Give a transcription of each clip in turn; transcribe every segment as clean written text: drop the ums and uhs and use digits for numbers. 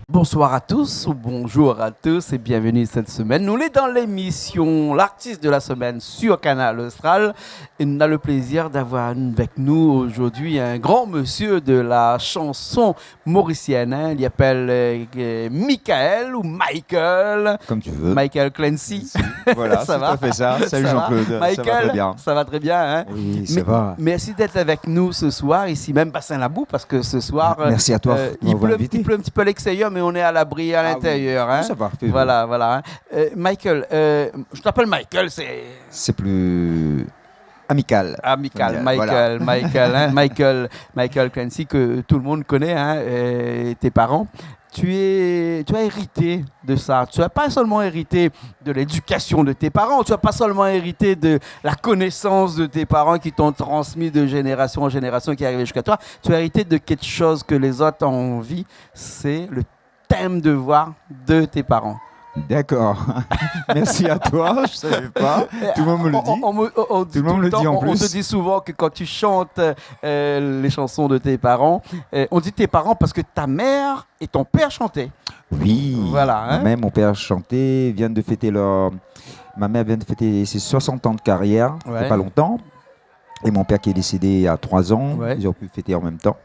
Bonsoir à tous ou bonjour à tous et bienvenue cette semaine. Nous sommes dans l'émission L'artiste de la semaine sur Canal Austral et nous avons le plaisir d'avoir avec nous aujourd'hui un grand monsieur de la chanson mauricienne. Hein. Il s'appelle Michael ou Michael. Comme tu veux. Michael Clancy. Voilà, ça va. Fait ça. Salut Jean-Claude. Michael, ça va très bien. Ça va très bien. Hein. Oui, ça va. Merci d'être avec nous ce soir, ici même Bassin-la-Boue, parce que ce soir, merci à toi. il pleut un petit peu à l'extérieur, mais on est à l'abri à l'intérieur. Oui. Hein. Ça va. Voilà, voilà. Michael, je t'appelle Michael, c'est plus amical. Amical, Michael, voilà. Michael Clancy, que tout le monde connaît, hein, tes parents. Tu as hérité de ça. Tu n'as pas seulement hérité de l'éducation de tes parents, tu n'as pas seulement hérité de la connaissance de tes parents qui t'ont transmis de génération en génération qui est arrivé jusqu'à toi. Tu as hérité de quelque chose que les autres ont envie, c'est le thème de voix de tes parents. D'accord. Merci à toi. Je savais pas. Tout le monde me le dit. Tout le monde me le dit en plus. On te dit souvent que quand tu chantes les chansons de tes parents, on dit tes parents parce que ta mère et ton père chantaient. Oui. Voilà. Hein? Ma mère, mon père chantait. Ma mère vient de fêter ses 60 ans de carrière. Il n'y a pas longtemps. Et mon père qui est décédé il y a 3 ans. Ouais. Ils ont pu fêter en même temps.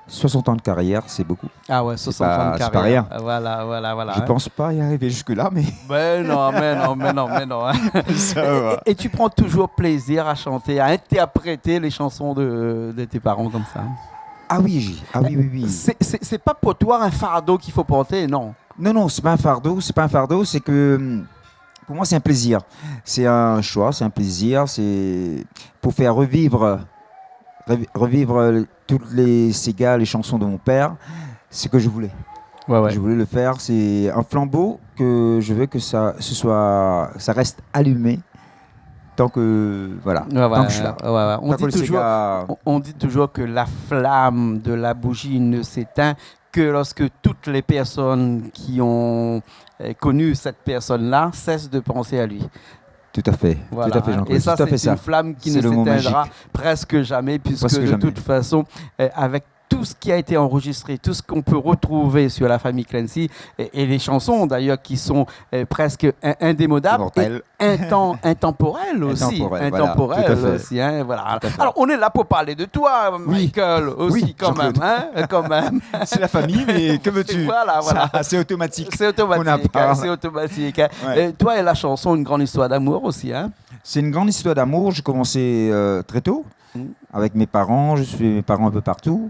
60 ans de carrière, c'est beaucoup. Ah ouais, 60 ans de carrière. C'est pas rien. Voilà. Je pense pas y arriver jusque-là, mais... Mais non. Hein. Ça va. Et tu prends toujours plaisir à chanter, à interpréter les chansons de tes parents comme ça. Ah oui. C'est pas pour toi un fardeau qu'il faut porter, non? Non, c'est pas un fardeau, c'est que... Pour moi, c'est un plaisir. C'est un choix, c'est un plaisir. C'est pour faire revivre toutes les sagas, les chansons de mon père, c'est ce que je voulais. Ouais. Je voulais le faire. C'est un flambeau que je veux que ça reste allumé tant que tant que je suis là. Ouais. On dit toujours que la flamme de la bougie ne s'éteint que lorsque toutes les personnes qui ont connu cette personne-là cessent de penser à lui. Tout à fait, voilà. Tout à fait, Jean-Claude. Et ça, c'est une flamme qui ne s'éteindra presque jamais, puisque de toute façon, avec tout ce qui a été enregistré, tout ce qu'on peut retrouver sur la famille Clancy, et les chansons d'ailleurs qui sont presque indémodables, et intemporelles aussi. Intemporelles aussi. Hein, voilà. Alors, on est là pour parler de toi, Michael, aussi, quand même. C'est la famille, mais que veux-tu? Voilà. C'est automatique. C'est automatique. Ouais. Toi et la chanson, une grande histoire d'amour aussi. Hein? C'est une grande histoire d'amour. J'ai commencé très tôt. Avec mes parents, je suis mes parents un peu partout.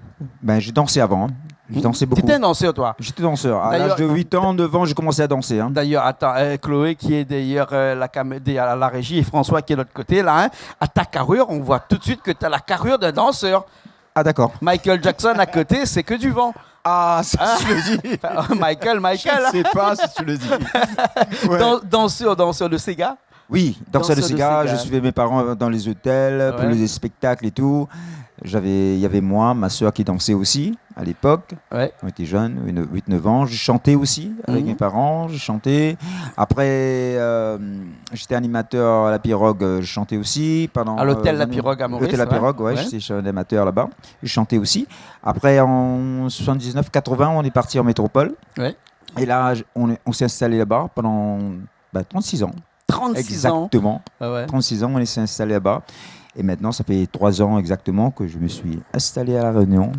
J'ai dansé avant. J'ai dansé beaucoup. Tu étais un danseur, toi? J'étais danseur. À l'âge de 8 ans, 9 ans, j'ai commencé à danser. Hein. D'ailleurs, attends, Chloé, qui est d'ailleurs à la régie, et François qui est de l'autre côté, là, hein, à ta carrure, on voit tout de suite que tu as la carrure d'un danseur. Ah, d'accord. Michael Jackson à côté, c'est que du vent. Ah, ça, tu le dis. Michael. Je sais pas si tu le dis. Ouais. Danseur de Sega. Oui, danseur de Sega, je suivais mes parents dans les hôtels, pour les spectacles et tout. Il y avait moi, ma soeur qui dansait aussi à l'époque. Ouais. On était jeunes, 8-9 ans. Je chantais aussi avec mes parents, je chantais. Après, j'étais animateur à la Pirogue, je chantais aussi. À l'hôtel La Pirogue à Maurice. L'hôtel La Pirogue, j'étais animateur là-bas. Je chantais aussi. Après, en 79-80, on est parti en métropole. Ouais. Et là, on s'est installé là-bas pendant 36 ans. 36 ans. Exactement. 36 ans, on s'est installé là-bas. Et maintenant, ça fait 3 ans exactement que je me suis installé à La Réunion.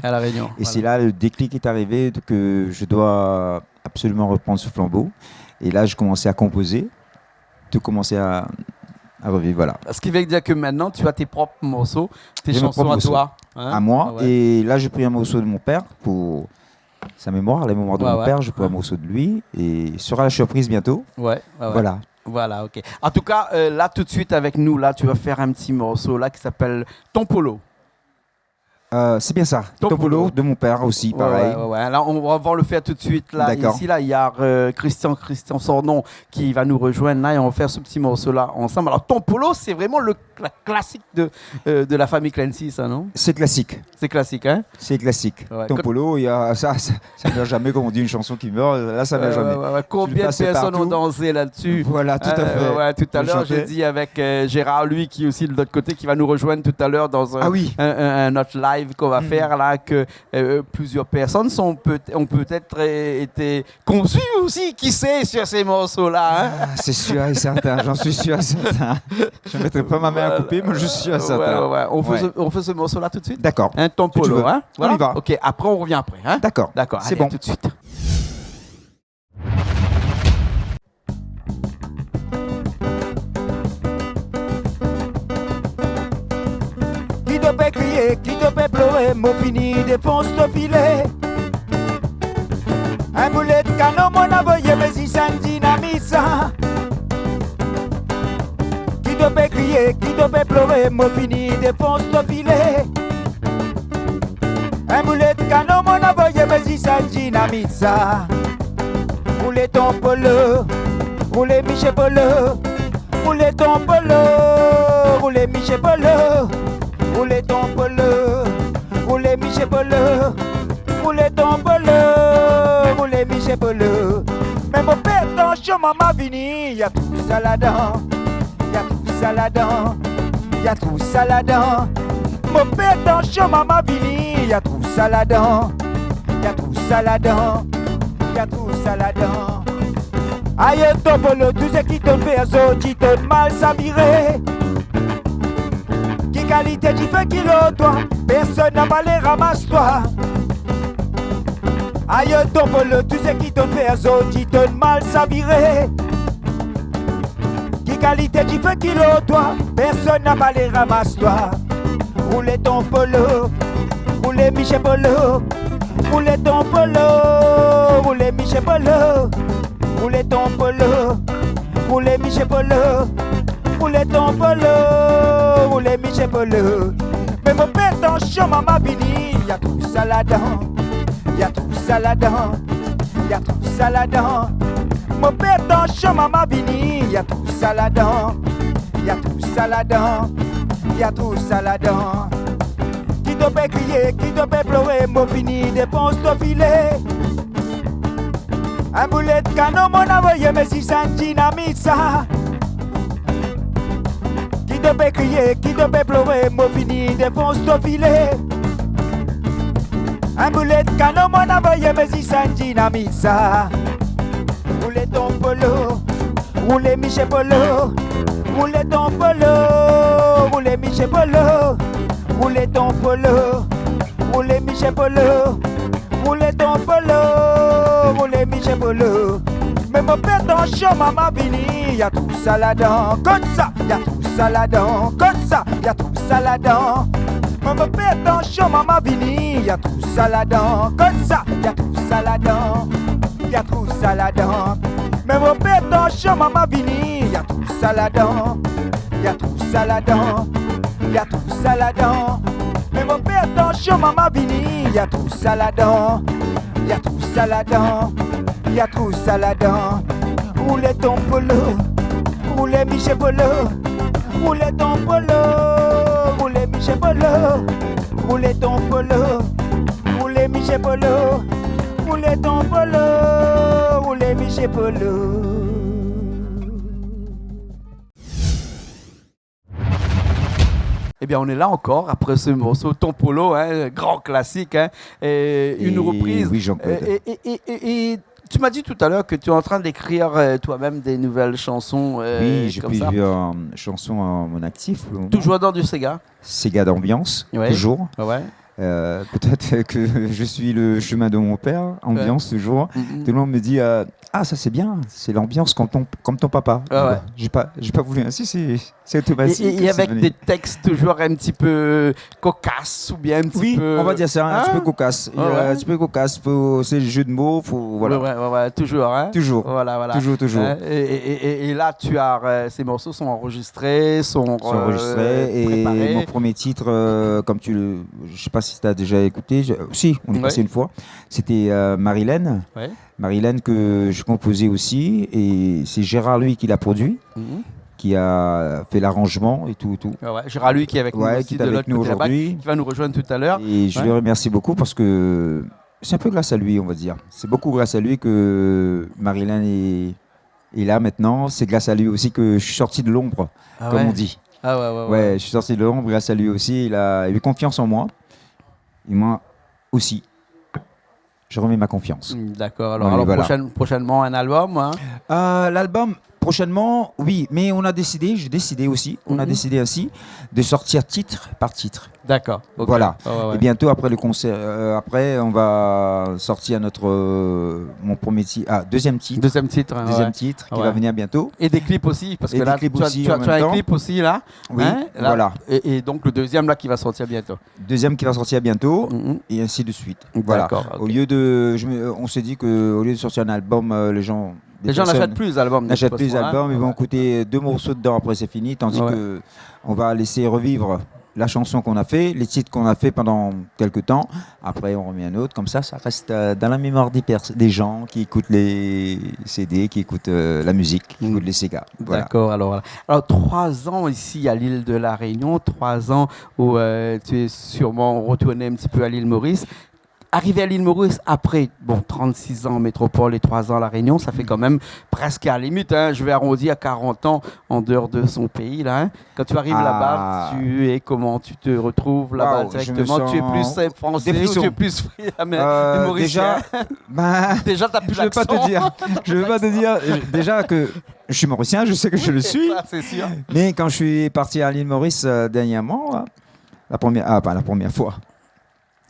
Et c'est là le déclic est arrivé que je dois absolument reprendre ce flambeau. Et là, je commençais à composer, de commencer à revivre. Voilà. Ce qui veut dire que maintenant, tu as tes propres morceaux, tes chansons à toi. Hein? À moi. Et là, j'ai pris un morceau de mon père pour sa mémoire, la mémoire de mon père. J'ai pris un morceau de lui. Et sera la surprise bientôt. Voilà. Voilà, ok. En tout cas, là, tout de suite avec nous, là, tu vas faire un petit morceau là qui s'appelle Ton Polo. C'est bien ça. Ton Polo de mon père aussi, pareil. Ouais. Là, on va le faire tout de suite. Là, ici, là, il y a Christian Sornon qui va nous rejoindre là et on va faire ce petit morceau là ensemble. Alors, Ton Polo, c'est vraiment le classique de la famille Clancy, ça, non? C'est classique. C'est classique, hein? C'est classique. Ouais. Tompolo, il y a ça meurt jamais, comme on dit, une chanson qui meurt, là, ça meurt jamais. Combien de personnes ont dansé là-dessus? Voilà, tout à fait. Tout à l'heure, j'ai dit avec Gérard, lui, qui est aussi de l'autre côté, qui va nous rejoindre tout à l'heure dans un autre live qu'on va faire, là, que plusieurs personnes ont peut-être été conçues aussi, qui sait, sur ces morceaux-là. Hein? C'est sûr et certain, j'en suis sûr et certain. Je ne mettrai pas ma main à couper, mais je suis sûr et certain. On fait ce morceau-là tout de suite? D'accord. Un Tompolo, hein? Voilà. On y va. Ok, après on revient après. Hein? D'accord. C'est bon. Tout de suite. Qui te peut crier, qui te peut pleurer, mon fini défonce te filet. Un boulet de canon, mon avoye, mais si ça ne dynamite ça. Qui te peut crier, qui te peut pleurer, mon fini défonce te filet. Un boulet de canon, mon avoye, mais si ça ne dynamite ça. Roulez ton polo, roulez Michel Polo. Roulez ton polo, roulez Michel Polo. Roulez ton polo, roulez Michel Polo. Roulez ton polo, roulez Michel Polo. Mais mon père dans le maman vini, y'a tout ça là-dedans. Y'a tout ça là-dedans. Y'a tout ça là-dedans. Mon père dans le maman vini, y'a tout ça là-dedans. Y'a tout ça là-dedans. Y'a tout ça là-dedans. Aïe ton polo, tout ce qui te fait zo, qui te mal s'avirer. Qui qualité tu fais kilo toi, personne n'a pas les ramasse-toi. Aïe ton polo, tout ce qui te fait zo, qui te mal s'avirer. Qui qualité tu fais kilo toi, personne n'a pas les ramasse-toi. Roulez ton polo, roulez Michel Polo. Roulez ton polo, roulez Michel Polo. Roulez ton polo, roulez Michel Polo. Roulez ton polo, roulez Michel Polo. Mais mon père dans le champ, maman vini, y'a tout ça là-dedans. Y'a tout ça là-dedans. Y'a tout ça là-dedans. Mon père dans le champ, maman vini, y'a tout ça là-dedans. Y'a tout ça là-dedans. Y'a tout ça là-dedans. Qui te peut crier, qui te peut pleurer, mon fini dépense ton filet. Un boulet de canon, mon avoye, mais si ça ne dynamite ça. Qui te peut crier, qui te peut pleurer, mon fini défonce ton filet. Un boulet de canon, mon avoye, mais si ça ne dynamite ça. Roulez ton polo, roulez Michel Polo. Roulez ton polo, roulez Michel Polo. Roulez ton polo, roulez Michel Polo. Roulez ton polo, roulez Michel Polo. Mais mon père dans le champ, maman vini, y'a tout ça là-dedans. Comme ça, y'a tout ça là-dedans. Comme ça, y'a tout ça là-dedans. Mais mon père dans le champ, maman vini, y'a tout ça là-dedans. Comme ça, y'a tout ça là-dedans. Y'a tout ça là-dedans. Mais mon père dans le champ, maman vini, y'a tout ça là-dedans. Y'a tout ça là-dedans. Y'a tout ça là-dedans. Mais mon père dans le champ, maman vini, y'a tout ça là-dedans. Y'a tout ça là-dedans. Y'a tout ça là-dedans. Roulez ton polo, roulez Michel Polo. Roulez ton polo, roulez Michel Polo. Roulez ton polo, roulez Michel Polo. Roulez ton polo, roulez Michel Polo. Eh bien, on est là encore après ce morceau Tompolo, hein, grand classique, hein, une reprise. Oui, Jean-Claude. Et tu m'as dit tout à l'heure que tu es en train d'écrire toi-même des nouvelles chansons. Oui, j'ai plusieurs chansons à mon actif. Toujours dans du Sega. Sega d'ambiance, toujours. Ouais. Peut-être que je suis le chemin de mon père, ambiance toujours. Tout le monde me dit ah, ça c'est bien, c'est l'ambiance comme ton papa. J'ai pas voulu insister, c'est automatique. Et avec des textes toujours un petit peu cocasses ou bien un petit peu. Oui, on va dire ça, un petit peu cocasse. Un petit peu cocasse, c'est le jeu de mots, voilà. Ouais, toujours. Hein? Toujours. Voilà. Toujours. Et là, ces morceaux sont enregistrés, sont enregistrés. préparés. Et mon premier titre, comme je sais pas si tu as déjà écouté, si, on est passé une fois, c'était Marilène. Marilène que je composais aussi, et c'est Gérard lui qui l'a produit, qui a fait l'arrangement et tout. Ouais, Gérard, lui, qui est avec nous, aussi, qui est avec nous aujourd'hui. Qui va nous rejoindre tout à l'heure. Et je le remercie beaucoup parce que c'est un peu grâce à lui, on va dire. C'est beaucoup grâce à lui que Marilyn est là maintenant. C'est grâce à lui aussi que je suis sorti de l'ombre, comme on dit. Ouais, je suis sorti de l'ombre grâce à lui aussi. Il a eu confiance en moi. Et moi aussi. Je remets ma confiance. D'accord. Alors voilà. Prochainement, un album, hein? L'album, prochainement, oui. Mais j'ai décidé aussi, on a décidé ainsi, de sortir titre par titre. D'accord. Okay. Voilà. Et bientôt, après le concert, on va sortir mon premier titre, deuxième titre. Deuxième titre qui va venir bientôt. Et des clips aussi, parce que là, tu as un clip aussi là. Oui, hein, là, voilà. Et donc le deuxième là qui va sortir bientôt. Deuxième qui va sortir bientôt, et ainsi de suite. Voilà. Okay. Au lieu de, on s'est dit qu'au lieu de sortir un album, les gens n'achètent plus d'albums. N'achètent plus d'albums, ils vont écouter 2 morceaux dedans, après c'est fini, tandis que on va laisser revivre la chanson qu'on a fait, les titres qu'on a fait pendant quelques temps. Après, on remet un autre. Comme ça reste dans la mémoire des gens qui écoutent les CD, qui écoutent la musique, qui écoutent les Sega. Voilà. D'accord. Alors 3 ans ici à l'île de la Réunion, 3 ans où tu es sûrement retourné un petit peu à l'île Maurice. Arrivé à l'île Maurice après 36 ans en métropole et 3 ans à La Réunion, ça fait quand même presque à la limite. Hein, je vais arrondir à 40 ans en dehors de son pays. Là, hein. Quand tu arrives là-bas, comment tu te retrouves là-bas directement? Tu es plus français ou tu es plus mauricien? Déjà, tu n'as plus l'accent. Je ne vais pas te dire. Déjà que je suis mauricien, je sais que je le suis. Ça, c'est sûr. Mais quand je suis parti à l'île Maurice dernièrement, la première fois,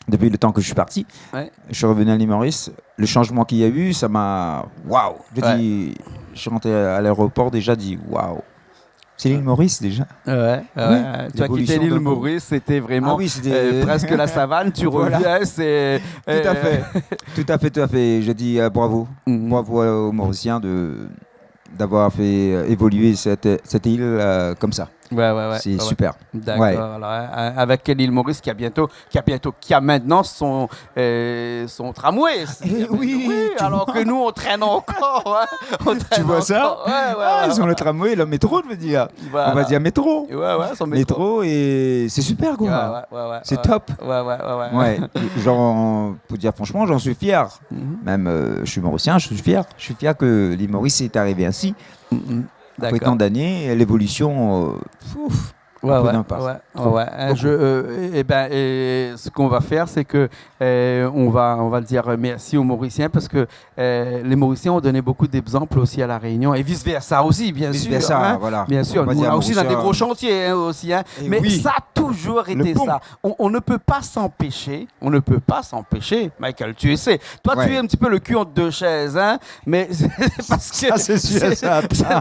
depuis le temps que je suis parti, je suis revenu à l'île Maurice. Le changement qu'il y a eu, ça m'a... Waouh! Je suis rentré à l'aéroport, déjà dit waouh! C'est l'île Maurice déjà. Tu as quitté l'île Maurice, c'était vraiment presque la savane. Tu reviens, c'est... Tout à fait. Je dis bravo. Bravo aux Mauriciens d'avoir fait évoluer cette île comme ça. C'est super. D'accord. Alors, avec l'île Maurice qui a maintenant son tramway. Oui. Alors que nous on traîne encore. Tu vois ça? Ils ont le tramway, le métro, je veux dire. Voilà. On va dire métro. Son métro et c'est super quoi. C'est top. Genre, pour dire franchement, j'en suis fier. Même, je suis mauricien, je suis fier. Je suis fier que l'île Maurice est arrivée ainsi. Après tant d'années, l'évolution, ce qu'on va faire, c'est que on va dire merci aux Mauriciens parce que les Mauriciens ont donné beaucoup d'exemples aussi à la Réunion et vice versa aussi, bien sûr. Bien sûr. Nous aussi, on a des gros chantiers aussi, hein. Mais ça a toujours été ça. On ne peut pas s'empêcher. Michael, tu sais. Toi, tu es un petit peu le cul entre deux chaises, hein. Mais c'est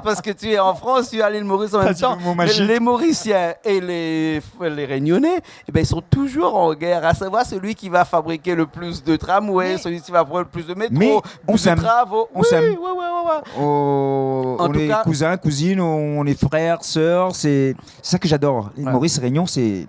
parce que tu es en France, tu es à l'île Maurice en même temps. Les Mauriciens et les Réunionnais, ils sont toujours en guerre, à savoir celui qui va fabriquer le plus de tramways, celui qui va prendre le plus de métro, plus de travaux. On s'aime. On est cousins, cousines, on est frères, sœurs. C'est ça que j'adore. Maurice Réunion, c'est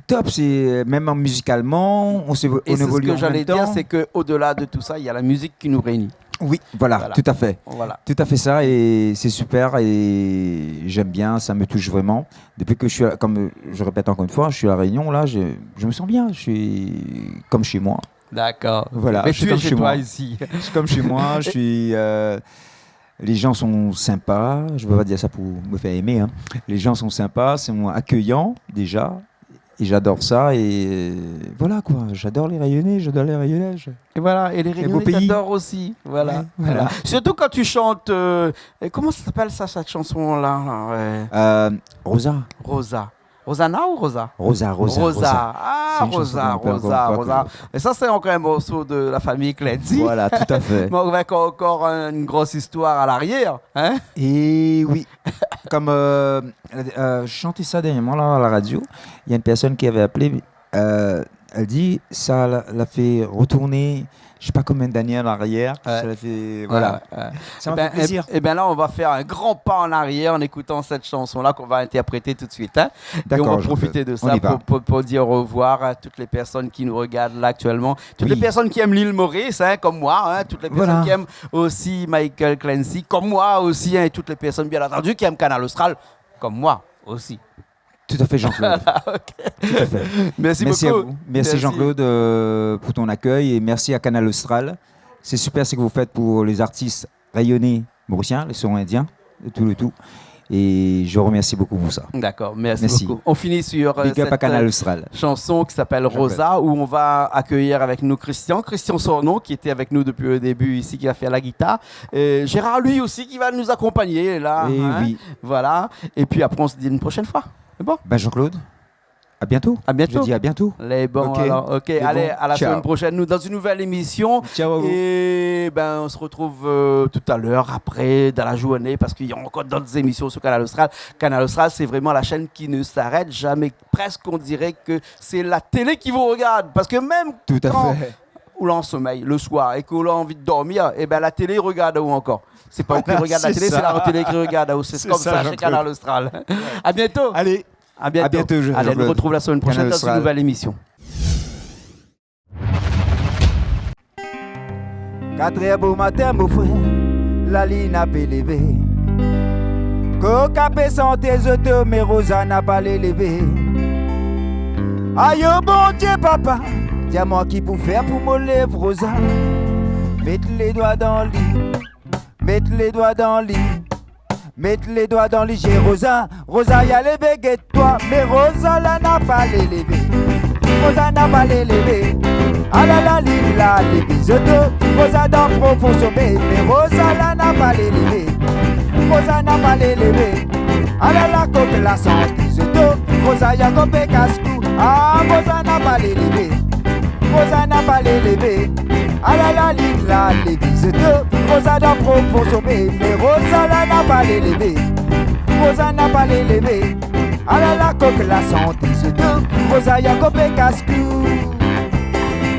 top. C'est même musicalement, on évolue en même temps. Et ce que j'allais dire, c'est qu'au-delà de tout ça, il y a la musique qui nous réunit. Oui, voilà, tout à fait. Tout à fait ça, et c'est super, et j'aime bien, ça me touche vraiment. Depuis que je suis, comme je répète encore une fois, je suis à La Réunion, là, je me sens bien, je suis comme chez moi. D'accord. Voilà, mais je suis comme chez toi ici. Je suis comme chez moi, je suis... les gens sont sympas, je ne veux pas dire ça pour me faire aimer, hein. Les gens sont sympas, sont accueillants, déjà. Et j'adore ça, et voilà quoi, j'adore les Réunionnais, Et voilà, et les Réunionnais t'adorent aussi, voilà. Surtout quand tu chantes, comment ça s'appelle ça, cette chanson-là Rosa. Rosana ou Rosa? Rosa. Ah, Rosa. Et ça, c'est encore un morceau de la famille Clédy. Voilà, tout à fait. Mais avec encore une grosse histoire à l'arrière. Hein? Et oui, comme je chantais ça dernièrement là, à la radio, il y a une personne qui avait appelé Elle dit, ça l'a fait retourner, je sais pas combien d'années en arrière. Ça l'a fait, voilà. Ça m'a fait plaisir. Et bien là, on va faire un grand pas en arrière en écoutant cette chanson-là qu'on va interpréter tout de suite. Hein. D'accord. Et on va profiter de ça pour dire au revoir à toutes les personnes qui nous regardent là actuellement. Toutes les personnes qui aiment l'île Maurice, hein, comme moi. Hein, toutes les personnes qui aiment aussi Michael Clancy, comme moi aussi. Hein, et toutes les personnes, bien entendu, qui aiment Canal Austral, comme moi aussi. Tout à fait, Jean-Claude. Okay. Tout à fait. Merci beaucoup. À vous. Merci Jean-Claude pour ton accueil et merci à Canal Austral. C'est super ce que vous faites pour les artistes rayonnés mauriciens, les sons indiens, le tout. Et je vous remercie beaucoup pour ça. D'accord, merci beaucoup. On finit sur cette chanson qui s'appelle Rosa, où on va accueillir avec nous Christian Sornon, qui était avec nous depuis le début ici, qui va faire la guitare. Et Gérard, lui aussi, qui va nous accompagner là. Et oui. Voilà. Et puis après, on se dit une prochaine fois. C'est bon? Jean-Claude, à bientôt. À bientôt. Je dis à bientôt. Les bons, alors. Ok, allez, à la semaine prochaine, nous, dans une nouvelle émission. Ciao à vous. Et on se retrouve tout à l'heure, après, dans la journée, parce qu'il y a encore d'autres émissions sur Canal Austral. Canal Austral, c'est vraiment la chaîne qui ne s'arrête jamais. Presque, on dirait que c'est la télé qui vous regarde. Parce que même quand l'on sommeille le soir et qu'on a envie de dormir, la télé regarde où encore. C'est pas qui regarde la télé, c'est la télé qui regarde. C'est comme ça chez Canal Austral. À bientôt. Allez. À bientôt. Allez, on nous retrouve la semaine prochaine dans une nouvelle émission. 4h beau matin, mon frère, la ligne a pas levé. Coca peut santé, mais Rosa n'a pas levé. Aïe, bon Dieu, papa, dis-moi qui pour faire pour me lever, Rosa. Mettre les doigts dans le lit. Mettre les doigts dans le lit, mettre les doigts dans le lit, j'ai Rosa y'a levé, guette-toi, mais Rosa là n'a pas les levé, Rosa n'a pas les levé, ah là là, lila, les bisous, Rosa dans profond sommeil, mais Rosa là n'a pas les levé, Rosa n'a pas les levé, ah là là, coque la sentise d'eau, Rosa y'a copé casse-cou, ah Rosa n'a pas les levé, Rosa n'a pas les levé. Ah là là, lila, les bises de Rosa dans profond sommeil, mais Rosa là n'a pas les levé, Rosa n'a pas les levé. Ah là là, coque la sentise de Rosa y'a copé casse-cou.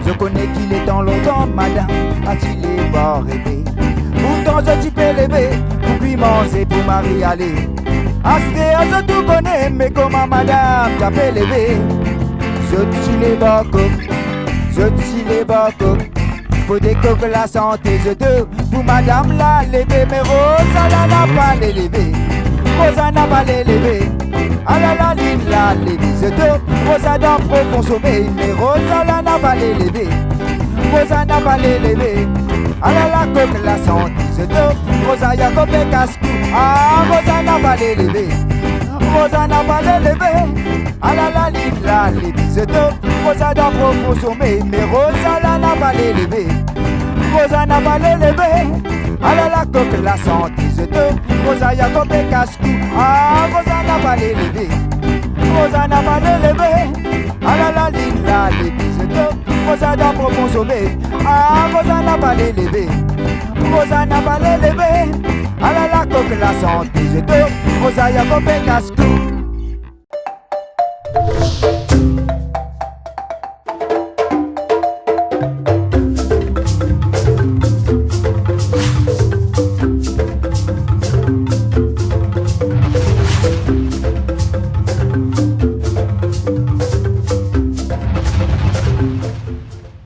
Je connais qu'il est dans longtemps, madame, a-t-il les pas rêvé. Pourtant je t'y peux lever, pour lui manger, pour Marie aller. Astéa, je tout connais, mais comment madame t'as fait lever. Je t'y les bas coque, je t'y les bas coque. Faut des coques la santé, je te pour madame la lever, mais Rosa là n'a pas les lever, Rosa n'a pas les lever. Ah là là, lila, les bises de Rosa dans profond sommeil, mais Rosa là n'a pas les lever, Rosa n'a pas les lever. Ah là là, coque la santé, je te Rosa y'a copé casse-cou, ah Rosa n'a pas les lever, Rosa n'a pas les lever. Ah là là, lila, les bises de Rosa dans profond sommeil, mais Rosa là n'a pas les lever, Rosa n'a pas les lever. Ah là là, coque la sentise de Rosa y'a copé casse-cou, ah Rosa n'a pas les lever, Rosa n'a pas les lever. Ah là là, lila, les bises de Rosa dans profond sommeil, ah Rosa n'a pas les lever, Rosa n'a pas les lever. Ah là là, coque la sentise de Rosa y'a copé casse-cou.